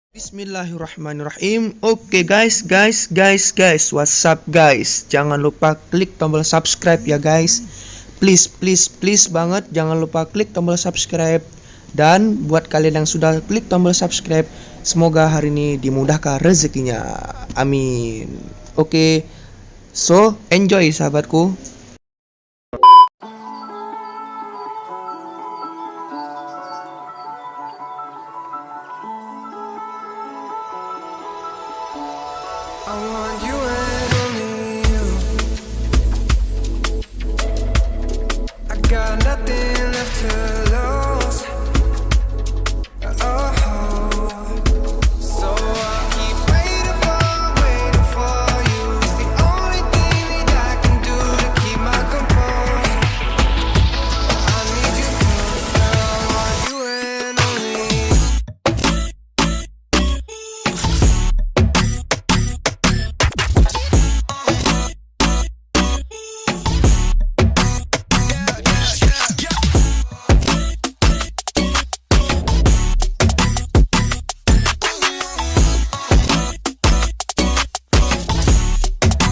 Bismillahirrahmanirrahim. Oke guys, what's up guys? Jangan lupa klik tombol subscribe ya guys. Please banget jangan lupa klik tombol subscribe. Dan buat kalian yang sudah klik tombol subscribe, semoga hari ini dimudahkan rezekinya. Amin. Oke, so enjoy sahabatku. I want you and only you. I got nothing left to lose. So I'll keep waiting for you. It's the only thing that I can do to keep my composure. I need you closer. I want you and only you.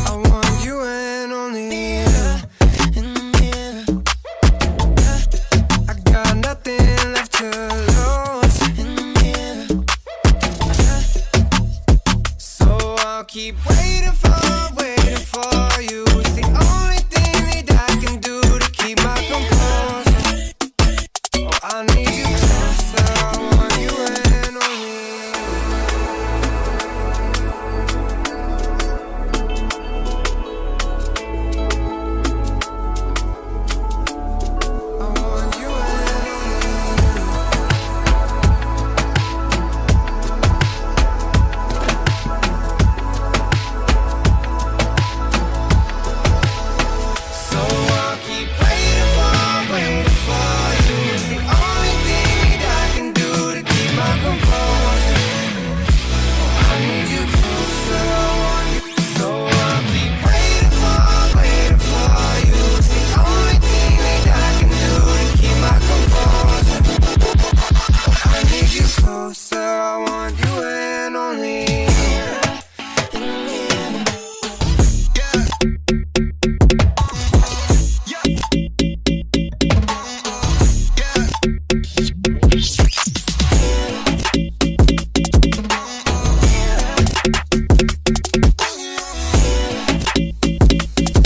I want you and only you. I got nothing left to lose. So I'll keep waiting for you. It's the only thing that I can do to keep my composure. Oh, I need you closer. I want you and only you. I want you and only you. So I'll keep waiting for you. It's the only thing that I can do to keep my composure. Oh, I need you closer. I want you. So I'll keep waiting for you. It's the only thing that I can do to keep my composure. Oh, I need you closer. I want you and only you.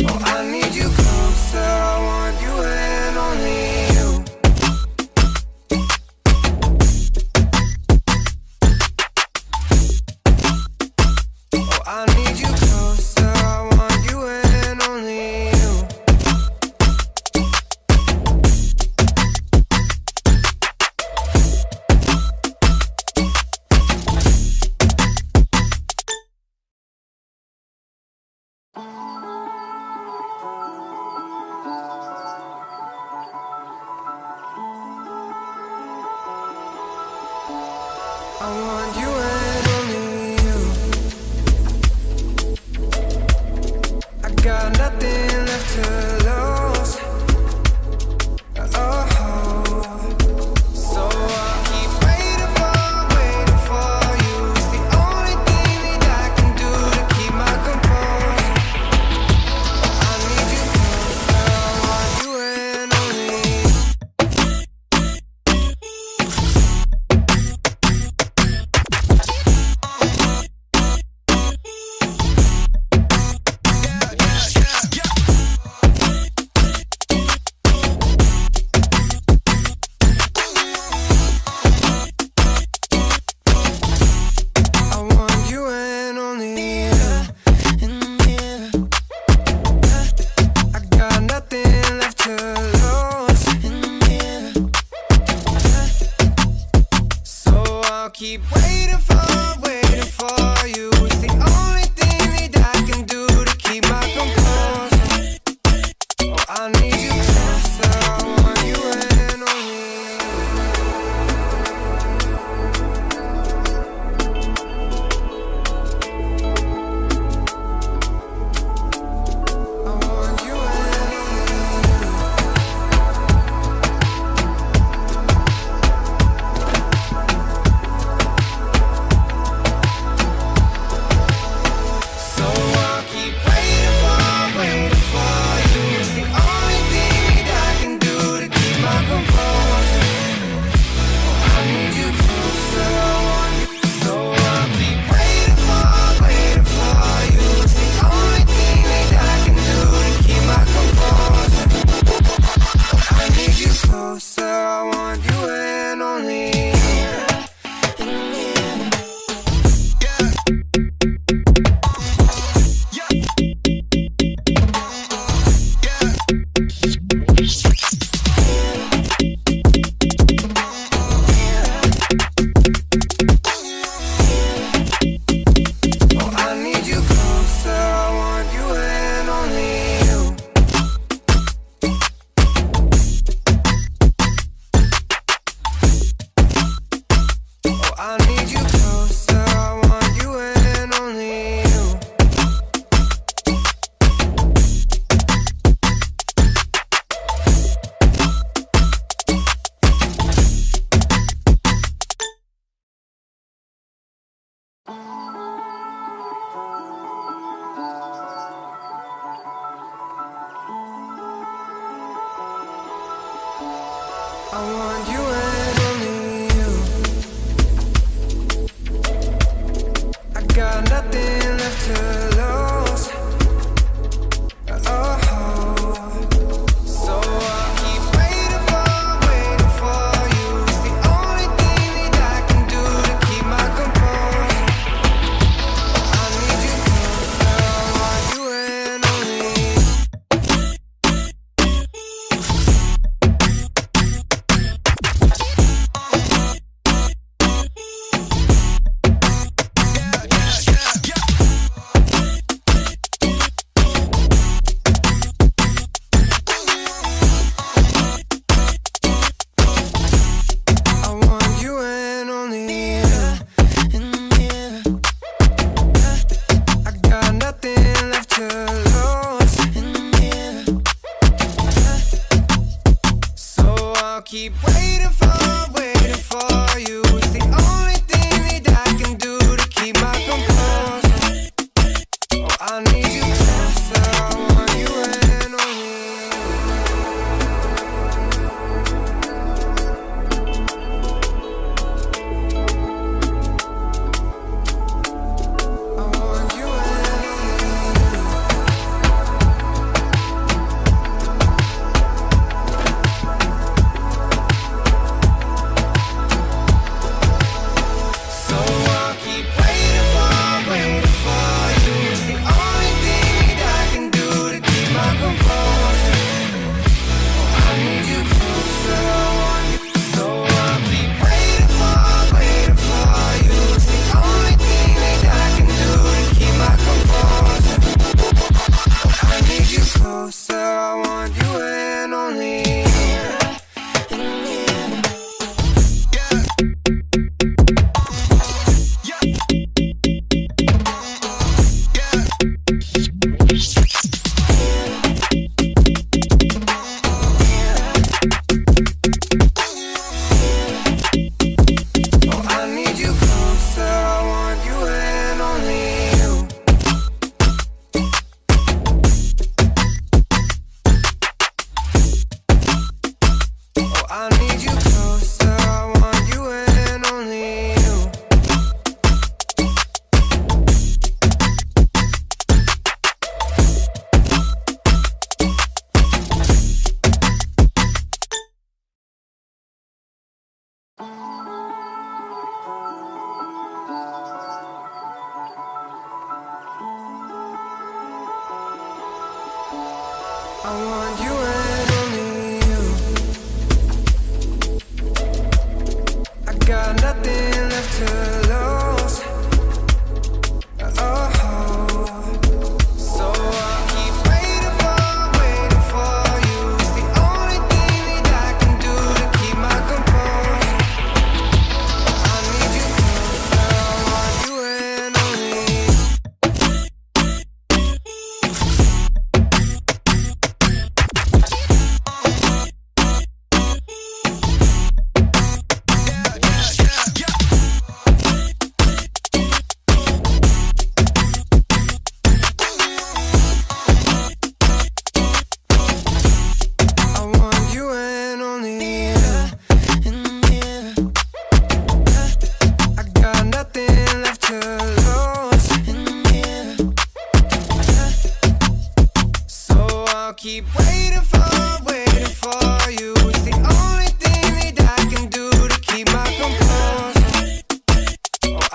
Oh, I need you closer. I want you and only you. Oh, I need you closer. I want you and only you. I want you and only you. I got nothing left to lose. So I'll keep waiting for you. It's the only thing that I can do to keep my composure. I need you closer. I want you and only you. I want you and only you. I got nothing left to lose. So I'll keep waiting for you. It's the only thing that I can do to keep my composure. Oh, I need you closer. I want you and only you. I want you and only you.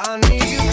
I need you